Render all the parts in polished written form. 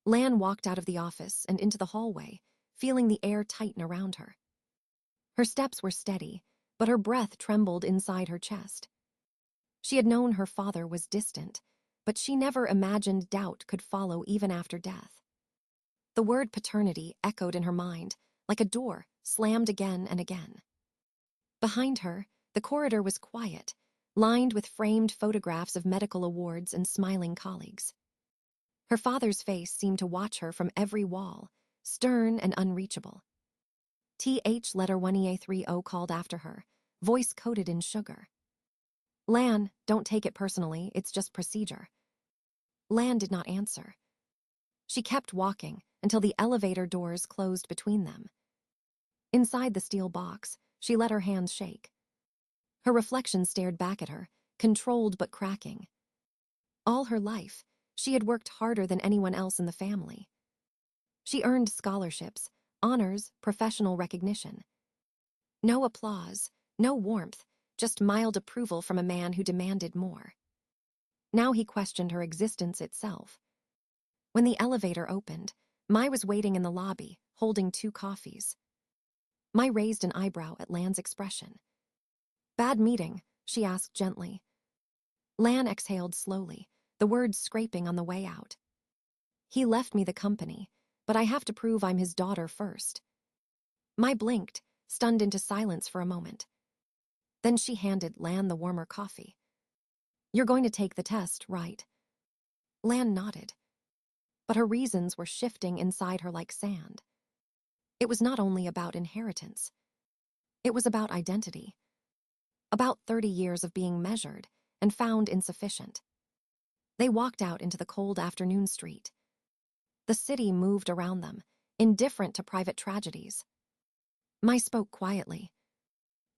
Lan walked out of the office and into the hallway, feeling the air tighten around her. Her steps were steady, but her breath trembled inside her chest. She had known her father was distant, but she never imagined doubt could follow even after death. The word paternity echoed in her mind, like a door slammed again and again. Behind her, the corridor was quiet, lined with framed photographs of medical awards and smiling colleagues. Her father's face seemed to watch her from every wall, stern and unreachable. TH letter 1EA30 called after her, voice coated in sugar. Lan, don't take it personally, it's just procedure. Lan did not answer. She kept walking until the elevator doors closed between them. Inside the steel box, she let her hands shake. Her reflection stared back at her, controlled but cracking. All her life, she had worked harder than anyone else in the family. She earned scholarships, honors, professional recognition. No applause, no warmth, just mild approval from a man who demanded more. Now he questioned her existence itself. When the elevator opened, Mai was waiting in the lobby, holding 2 coffees. Mai raised an eyebrow at Lan's expression. Bad meeting, she asked gently. Lan exhaled slowly, the words scraping on the way out. He left me the company, but I have to prove I'm his daughter first. Mai blinked, stunned into silence for a moment. Then she handed Lan the warmer coffee. You're going to take the test, right? Lan nodded. But her reasons were shifting inside her like sand. It was not only about inheritance. It was about identity. About 30 years of being measured and found insufficient. They walked out into the cold afternoon street. The city moved around them, indifferent to private tragedies. Mai spoke quietly.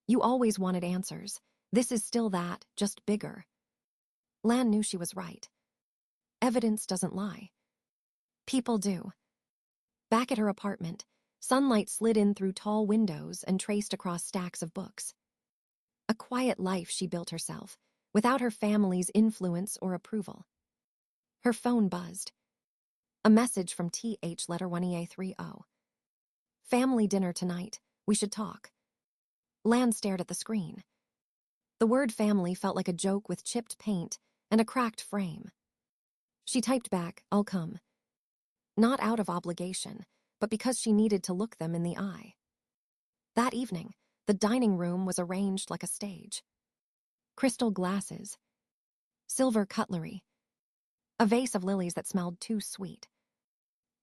You always wanted answers. This is still that, just bigger. Lan knew she was right. Evidence doesn't lie. People do. Back at her apartment, sunlight slid in through tall windows and traced across stacks of books. A quiet life she built herself, without her family's influence or approval. Her phone buzzed. A message from TH letter 1EA30. Family dinner tonight. We should talk. Lan stared at the screen. The word family felt like a joke with chipped paint and a cracked frame. She typed back, I'll come. Not out of obligation, but because she needed to look them in the eye. That evening, the dining room was arranged like a stage. Crystal glasses, silver cutlery, a vase of lilies that smelled too sweet.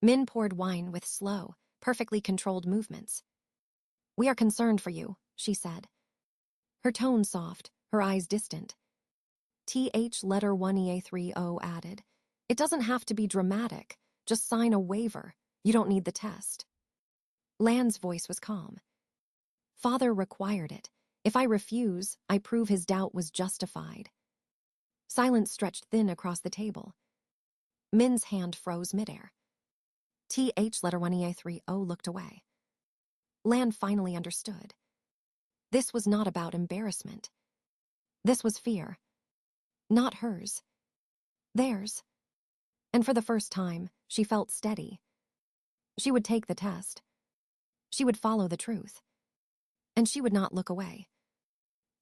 Min poured wine with slow, perfectly controlled movements. We are concerned for you, she said. Her tone soft, her eyes distant. TH letter 1EA30 added, it doesn't have to be dramatic, just sign a waiver. You don't need the test. Lan's voice was calm. Father required it. If I refuse, I prove his doubt was justified. Silence stretched thin across the table. Min's hand froze midair. TH letter 1EA30 looked away. Lan finally understood. This was not about embarrassment. This was fear. Not hers. Theirs. And for the first time, she felt steady. She would take the test. She would follow the truth. And she would not look away.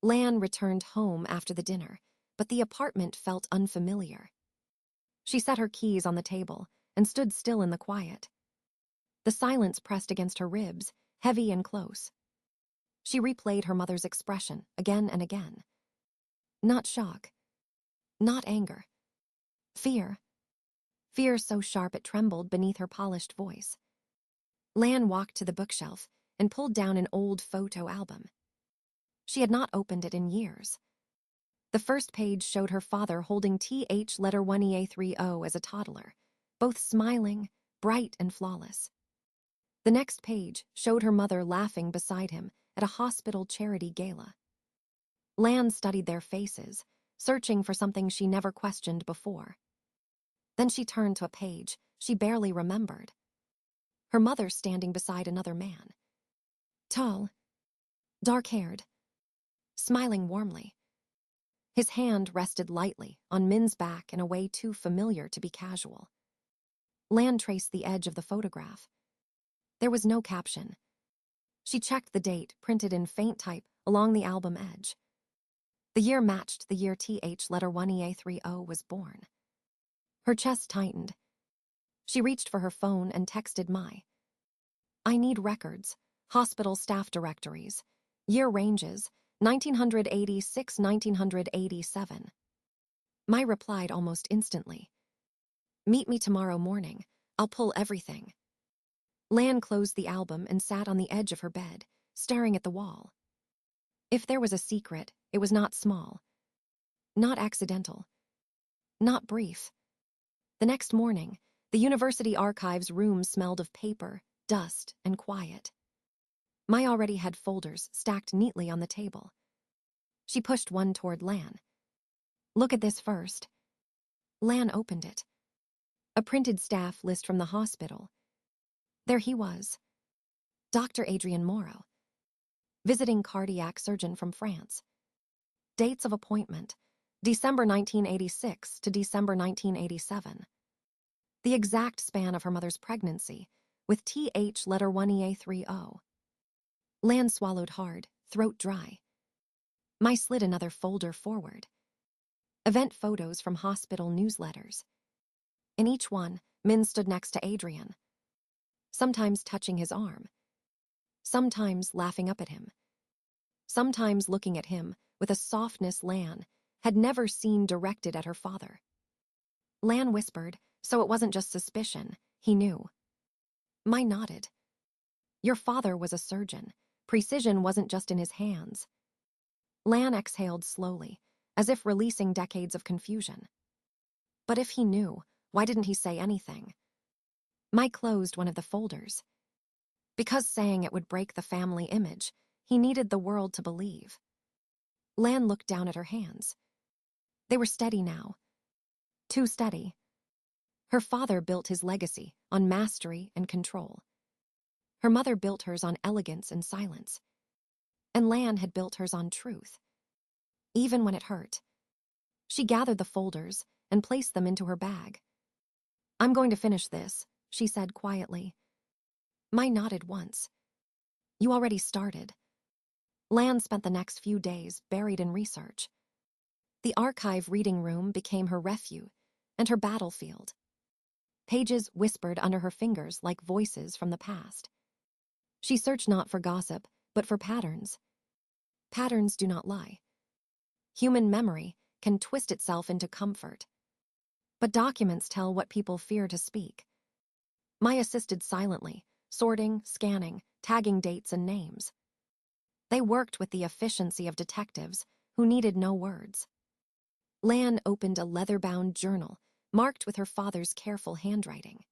Lan returned home after the dinner, but the apartment felt unfamiliar. She set her keys on the table and stood still in the quiet. The silence pressed against her ribs, heavy and close. She replayed her mother's expression again and again. Not shock. Not anger. Fear. Fear so sharp it trembled beneath her polished voice. Lan walked to the bookshelf and pulled down an old photo album. She had not opened it in years. The first page showed her father holding TH letter 1EA30 as a toddler, both smiling, bright and flawless. The next page showed her mother laughing beside him at a hospital charity gala. Lan studied their faces, searching for something she never questioned before. Then she turned to a page she barely remembered. Her mother standing beside another man. Tall, dark-haired, smiling warmly. His hand rested lightly on Min's back in a way too familiar to be casual. Lan traced the edge of the photograph. There was no caption. She checked the date, printed in faint type, along the album edge. The year matched the year letter 1EA30 was born. Her chest tightened. She reached for her phone and texted Mai. I need records, hospital staff directories, year ranges, 1986-1987. Mai replied almost instantly. Meet me tomorrow morning. I'll pull everything. Lan closed the album and sat on the edge of her bed, staring at the wall. If there was a secret, it was not small. Not accidental. Not brief. The next morning, the university archives room smelled of paper, dust, and quiet. Mai already had folders stacked neatly on the table. She pushed one toward Lan. Look at this first. Lan opened it. A printed staff list from the hospital. There he was. Dr. Adrian Moreau. Visiting cardiac surgeon from France. Dates of appointment, December 1986 to December 1987. The exact span of her mother's pregnancy, with letter 1EA30. Lan swallowed hard, throat dry. Mai slid another folder forward. Event photos from hospital newsletters. In each one, Min stood next to Adrian, sometimes touching his arm, sometimes laughing up at him, sometimes looking at him with a softness Lan had never seen directed at her father. Lan whispered, so it wasn't just suspicion, he knew. Mai nodded. Your father was a surgeon. Precision wasn't just in his hands. Lan exhaled slowly, as if releasing decades of confusion. But if he knew, why didn't he say anything? Mai closed one of the folders. Because saying it would break the family image, he needed the world to believe. Lan looked down at her hands. They were steady now. Too steady. Her father built his legacy on mastery and control. Her mother built hers on elegance and silence. And Lan had built hers on truth. Even when it hurt. She gathered the folders and placed them into her bag. I'm going to finish this, she said quietly. Mai nodded once. You already started. Lan spent the next few days buried in research. The archive reading room became her refuge and her battlefield. Pages whispered under her fingers like voices from the past. She searched not for gossip, but for patterns. Patterns do not lie. Human memory can twist itself into comfort. But documents tell what people fear to speak. Mai assisted silently, sorting, scanning, tagging dates and names. They worked with the efficiency of detectives who needed no words. Lan opened a leather-bound journal marked with her father's careful handwriting.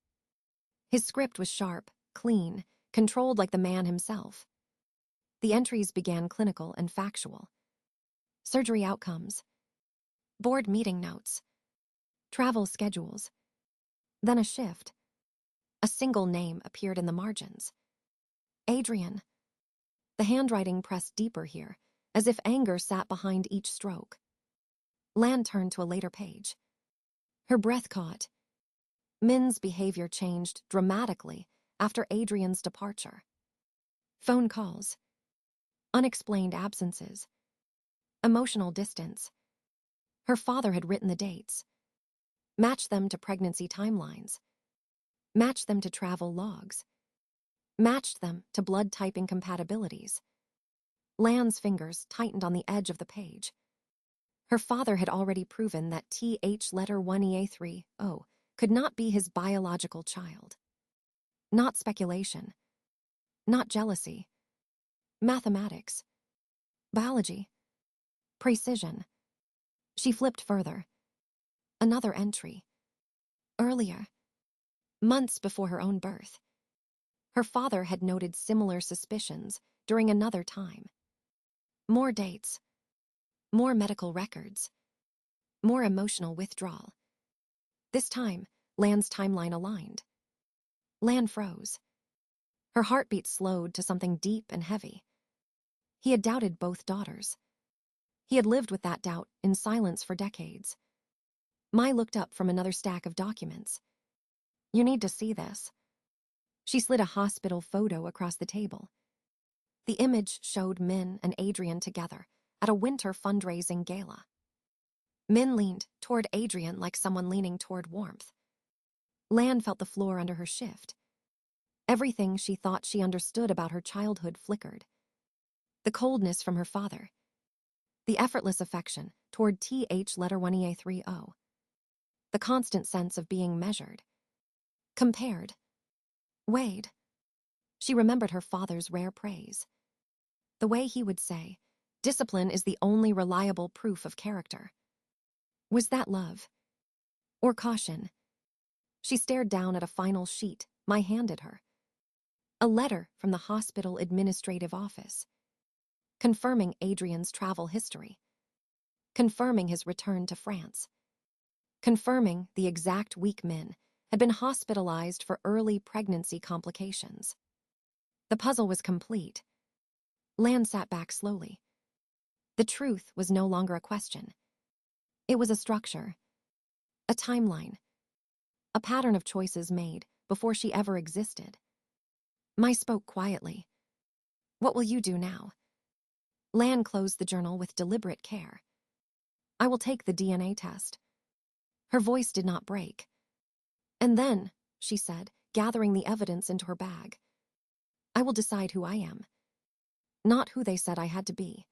His script was sharp, clean, controlled like the man himself. The entries began clinical and factual. Surgery outcomes. Board meeting notes. Travel schedules. Then a shift. A single name appeared in the margins. Adrian. The handwriting pressed deeper here, as if anger sat behind each stroke. Lan turned to a later page. Her breath caught. Min's behavior changed dramatically after Adrian's departure. Phone calls. Unexplained absences. Emotional distance. Her father had written the dates. Matched them to pregnancy timelines. Matched them to travel logs. Matched them to blood type incompatibilities. Lan's fingers tightened on the edge of the page. Her father had already proven that letter 1EA30 could not be his biological child. Not speculation. Not jealousy. Mathematics. Biology. Precision. She flipped further. Another entry. Earlier. Months before her own birth. Her father had noted similar suspicions during another time. More dates. More medical records. More emotional withdrawal. This time, Lan's timeline aligned. Lan froze. Her heartbeat slowed to something deep and heavy. He had doubted both daughters. He had lived with that doubt in silence for decades. Mai looked up from another stack of documents. You need to see this. She slid a hospital photo across the table. The image showed Min and Adrian together at a winter fundraising gala. Min leaned toward Adrian like someone leaning toward warmth. Lan felt the floor under her shift. Everything she thought she understood about her childhood flickered. The coldness from her father. The effortless affection toward TH-1EA30. The constant sense of being measured. Compared. Weighed. She remembered her father's rare praise. The way he would say, "Discipline is the only reliable proof of character." Was that love? Or caution? She stared down at a final sheet Mai handed her. A letter from the hospital administrative office, confirming Adrian's travel history, confirming his return to France, confirming the exact week Min had been hospitalized for early pregnancy complications. The puzzle was complete. Lan sat back slowly. The truth was no longer a question. It was a structure, a timeline, a pattern of choices made before she ever existed. Mai spoke quietly. "What will you do now?" Lan closed the journal with deliberate care. "I will take the DNA test." Her voice did not break. "And then," she said, gathering the evidence into her bag, "I will decide who I am. Not who they said I had to be."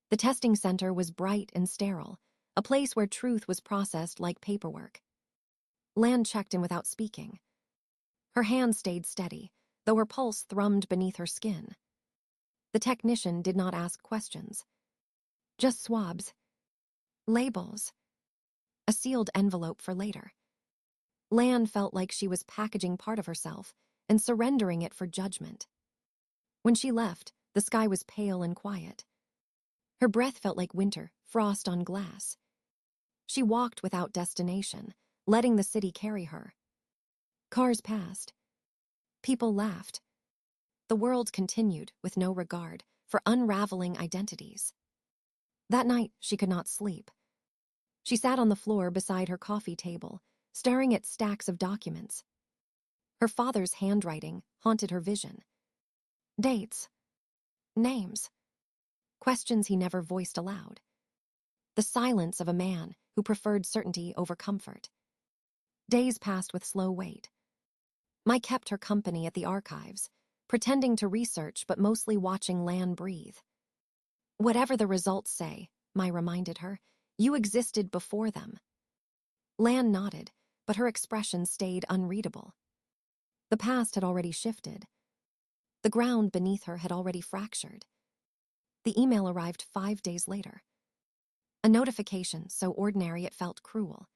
The testing center was bright and sterile, a place where truth was processed like paperwork. Lan checked in without speaking. Her hand stayed steady, though her pulse thrummed beneath her skin. The technician did not ask questions. Just swabs. Labels. A sealed envelope for later. Lan felt like she was packaging part of herself and surrendering it for judgment. When she left, the sky was pale and quiet. Her breath felt like winter, frost on glass. She walked without destination, letting the city carry her. Cars passed. People laughed. The world continued with no regard for unraveling identities. That night, she could not sleep. She sat on the floor beside her coffee table, staring at stacks of documents. Her father's handwriting haunted her vision. Dates. Names. Questions he never voiced aloud. The silence of a man who preferred certainty over comfort. Days passed with slow wait. Mai kept her company at the archives, pretending to research but mostly watching Lan breathe. "Whatever the results say," Mai reminded her, "you existed before them." Lan nodded, but her expression stayed unreadable. The past had already shifted. The ground beneath her had already fractured. The email arrived 5 days later. A notification so ordinary it felt cruel.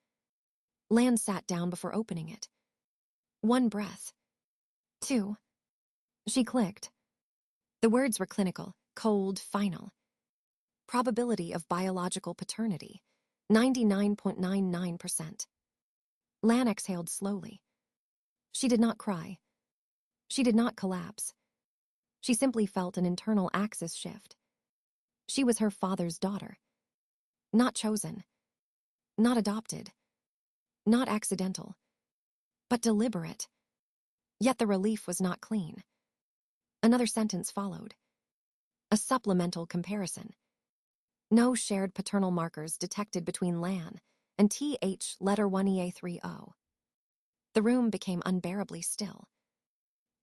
Lan sat down before opening it. One breath. Two. She clicked. The words were clinical, cold, final. Probability of biological paternity, 99.99%. Lan exhaled slowly. She did not cry. She did not collapse. She simply felt an internal axis shift. She was her father's daughter. Not chosen. Not adopted. Not accidental. But deliberate. Yet the relief was not clean. Another sentence followed. A supplemental comparison. No shared paternal markers detected between Lan and TH-1EA30. The room became unbearably still.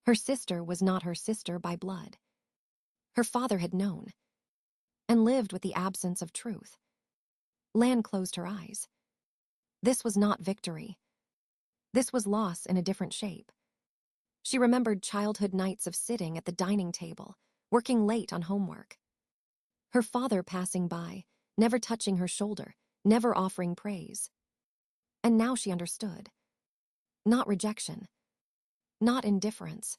Her sister was not her sister by blood. Her father had known, and lived with the absence of truth. Lan closed her eyes. This was not victory. This was loss in a different shape. She remembered childhood nights of sitting at the dining table, working late on homework. Her father passing by, never touching her shoulder, never offering praise. And now she understood. Not rejection. Not indifference.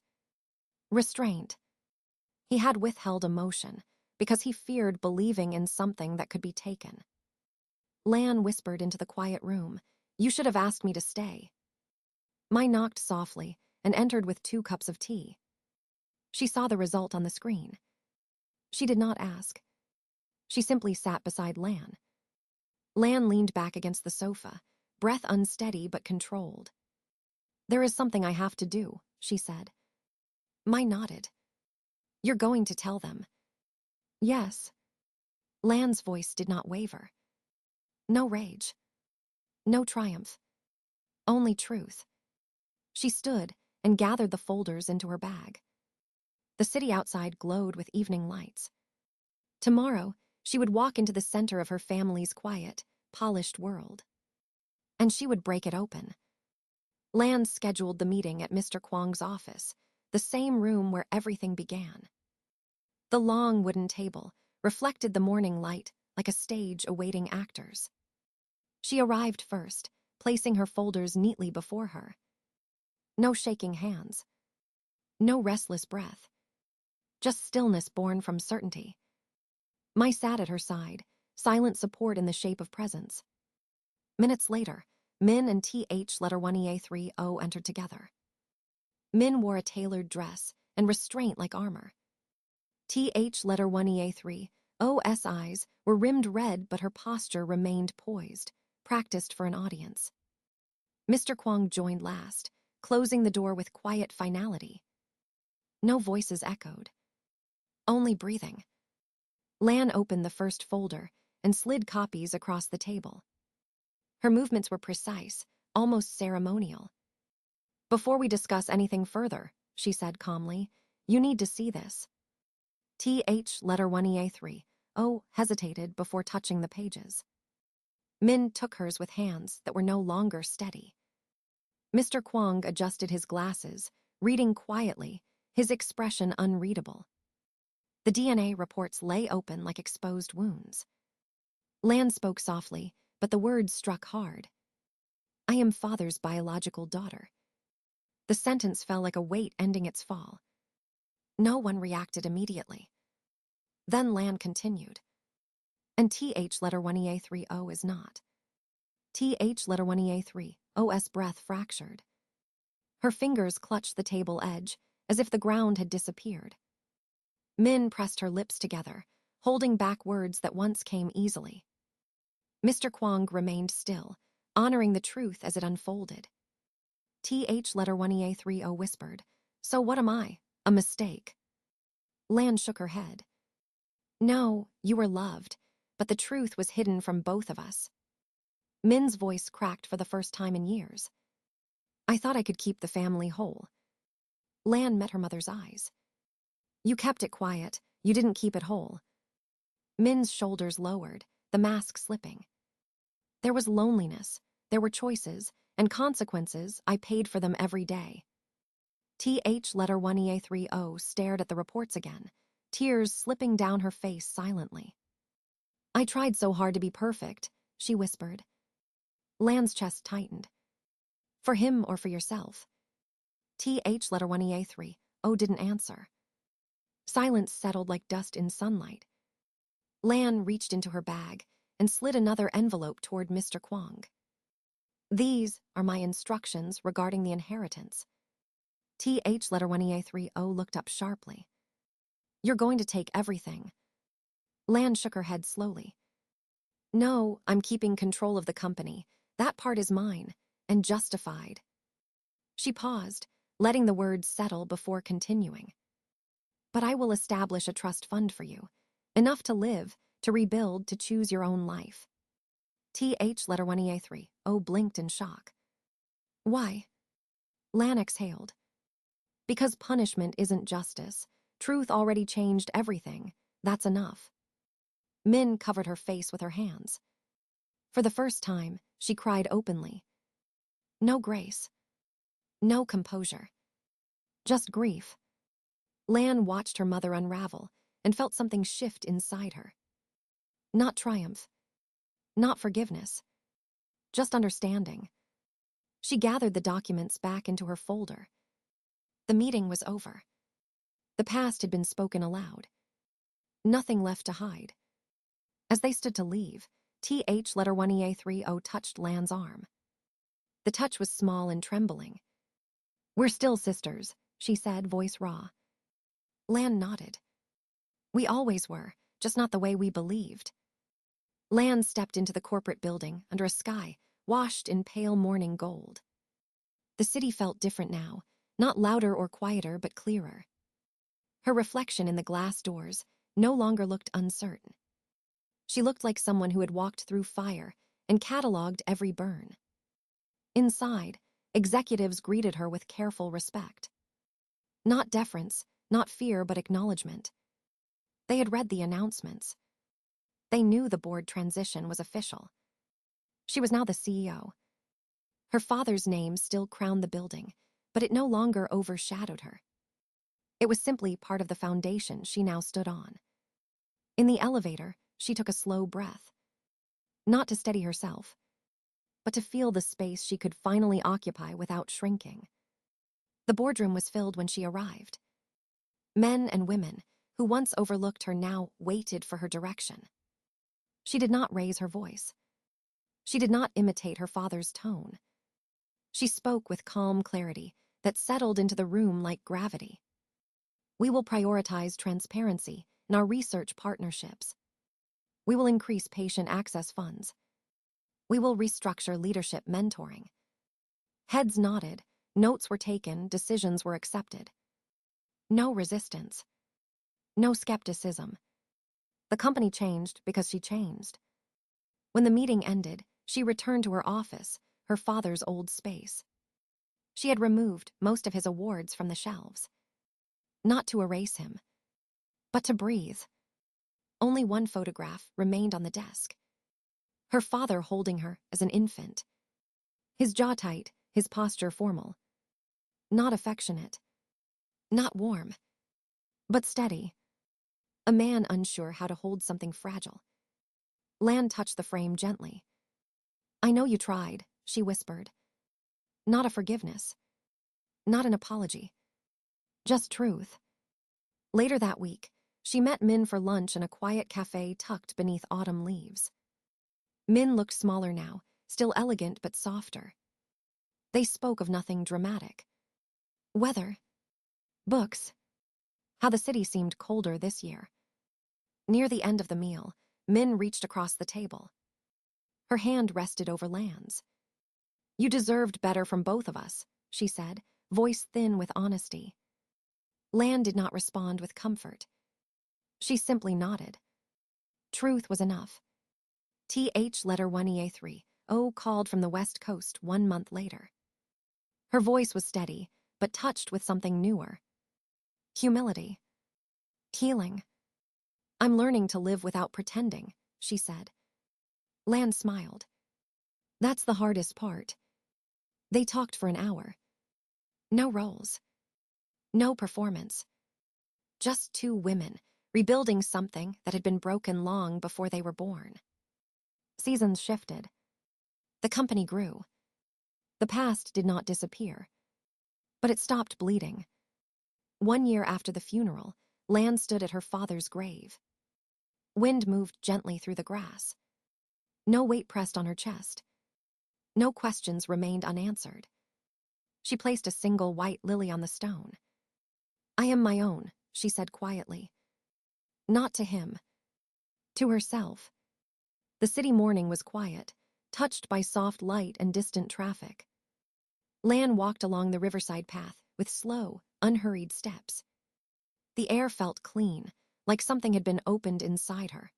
Restraint. He had withheld emotion because he feared believing in something that could be taken. Lan whispered into the quiet room, "You should have asked me to stay." Mai knocked softly and entered with 2 cups of tea. She saw the result on the screen. She did not ask. She simply sat beside Lan. Lan leaned back against the sofa, breath unsteady but controlled. There is something I have to do, she said. Mai nodded. You're going to tell them. Yes. Lan's voice did not waver. No rage. No triumph. Only truth. She stood and gathered the folders into her bag. The city outside glowed with evening lights. Tomorrow, she would walk into the center of her family's quiet, polished world. And she would break it open. Lan scheduled the meeting at Mr. Kwong's office, the same room where everything began. The long wooden table reflected the morning light like a stage awaiting actors. She arrived first, placing her folders neatly before her. No shaking hands. No restless breath. Just stillness born from certainty. Mai sat at her side, silent support in the shape of presence. Minutes later, Min and TH letter 1EA30 entered together. Min wore a tailored dress and restraint like armor. TH letter 1EA30's eyes were rimmed red, but her posture remained poised, practiced for an audience. Mr. Kwong joined last, closing the door with quiet finality. No voices echoed. Only breathing. Lan opened the first folder and slid copies across the table. Her movements were precise, almost ceremonial. Before we discuss anything further, she said calmly, you need to see this. TH letter 1EA3 hesitated before touching the pages. Min took hers with hands that were no longer steady. Mr. Kwong adjusted his glasses, reading quietly, his expression unreadable. The DNA reports lay open like exposed wounds. Lan spoke softly, but the words struck hard. I am father's biological daughter. The sentence fell like a weight ending its fall. No one reacted immediately. Then Lan continued. And TH letter 1EA30 is not. TH letter 1EA30's breath fractured. Her fingers clutched the table edge, as if the ground had disappeared. Min pressed her lips together, holding back words that once came easily. Mr. Kwong remained still, honoring the truth as it unfolded. TH letter 1EA30 whispered, so what am I? A mistake? Lan shook her head. No, you were loved, but the truth was hidden from both of us. Min's voice cracked for the first time in years. I thought I could keep the family whole. Lan met her mother's eyes. You kept it quiet, you didn't keep it whole. Min's shoulders lowered, the mask slipping. There was loneliness, there were choices, and consequences. I paid for them every day. TH letter 1EA30 stared at the reports again, tears slipping down her face silently. I tried so hard to be perfect, she whispered. Lan's chest tightened. For him or for yourself? TH letter 1EA30 didn't answer. Silence settled like dust in sunlight. Lan reached into her bag and slid another envelope toward Mr. Kwong. These are my instructions regarding the inheritance. TH letter 1EA30 looked up sharply. You're going to take everything. Lan shook her head slowly. No, I'm keeping control of the company. That part is mine, and justified. She paused, letting the words settle before continuing. But I will establish a trust fund for you. Enough to live, to rebuild, to choose your own life. TH letter 1EA30 blinked in shock. Why? Lan exhaled. Because punishment isn't justice. Truth already changed everything. That's enough. Min covered her face with her hands. For the first time, she cried openly. No grace. No composure. Just grief. Lan watched her mother unravel and felt something shift inside her. Not triumph. Not forgiveness. Just understanding. She gathered the documents back into her folder. The meeting was over. The past had been spoken aloud. Nothing left to hide. As they stood to leave, TH letter 1EA30 touched Lan's arm. The touch was small and trembling. We're still sisters, she said, voice raw. Lan nodded. We always were, just not the way we believed. Lan stepped into the corporate building under a sky washed in pale morning gold. The city felt different now, not louder or quieter, but clearer. Her reflection in the glass doors no longer looked uncertain. She looked like someone who had walked through fire and catalogued every burn. Inside, executives greeted her with careful respect. Not deference, not fear, but acknowledgement. They had read the announcements. They knew the board transition was official. She was now the CEO. Her father's name still crowned the building, but it no longer overshadowed her. It was simply part of the foundation she now stood on. In the elevator, she took a slow breath. Not to steady herself, but to feel the space she could finally occupy without shrinking. The boardroom was filled when she arrived. Men and women, who once overlooked her, now waited for her direction. She did not raise her voice. She did not imitate her father's tone. She spoke with calm clarity that settled into the room like gravity. We will prioritize transparency in our research partnerships. We will increase patient access funds. We will restructure leadership mentoring. Heads nodded, notes were taken, decisions were accepted. No resistance. No skepticism. The company changed because she changed. When the meeting ended, she returned to her office, her father's old space. She had removed most of his awards from the shelves. Not to erase him, but to breathe. Only one photograph remained on the desk. Her father holding her as an infant. His jaw tight, his posture formal. Not affectionate. Not warm. But steady. A man unsure how to hold something fragile. Lan touched the frame gently. "I know you tried," she whispered. Not a forgiveness. Not an apology. Just truth. Later that week, she met Min for lunch in a quiet cafe tucked beneath autumn leaves. Min looked smaller now, still elegant but softer. They spoke of nothing dramatic. Weather. Books. How the city seemed colder this year. Near the end of the meal, Min reached across the table. Her hand rested over Lan's. "You deserved better from both of us," she said, voice thin with honesty. Lan did not respond with comfort. She simply nodded. Truth was enough. TH letter 1EA3, O called from the West Coast 1 month later. Her voice was steady, but touched with something newer. Humility. Healing. "I'm learning to live without pretending," she said. Lan smiled. "That's the hardest part." They talked for an hour. No roles. No performance. Just two women, rebuilding something that had been broken long before they were born. Seasons shifted. The company grew. The past did not disappear, but it stopped bleeding. 1 year after the funeral, Lan stood at her father's grave. Wind moved gently through the grass. No weight pressed on her chest. No questions remained unanswered. She placed a single white lily on the stone. "I am my own," she said quietly. Not to him. To herself. The city morning was quiet, touched by soft light and distant traffic. Lan walked along the riverside path with slow, unhurried steps. The air felt clean, like something had been opened inside her.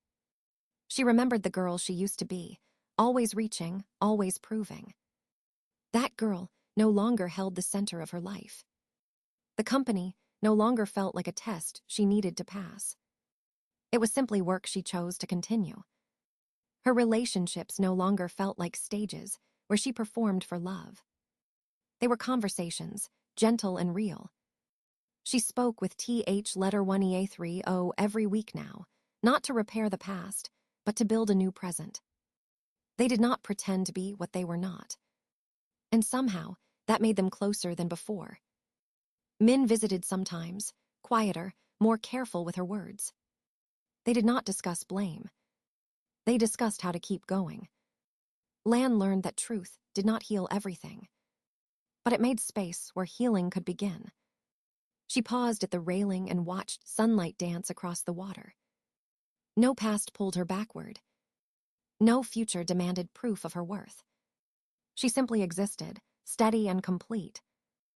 She remembered the girl she used to be, always reaching, always proving. That girl no longer held the center of her life. The company no longer felt like a test she needed to pass. It was simply work she chose to continue. Her relationships no longer felt like stages where she performed for love. They were conversations, gentle and real. She spoke with TH letter 1EA30 every week now, not to repair the past, but to build a new present. They did not pretend to be what they were not. And somehow, that made them closer than before. Min visited sometimes, quieter, more careful with her words. They did not discuss blame. They discussed how to keep going. Lan learned that truth did not heal everything, but it made space where healing could begin. She paused at the railing and watched sunlight dance across the water. No past pulled her backward. No future demanded proof of her worth. She simply existed, steady and complete.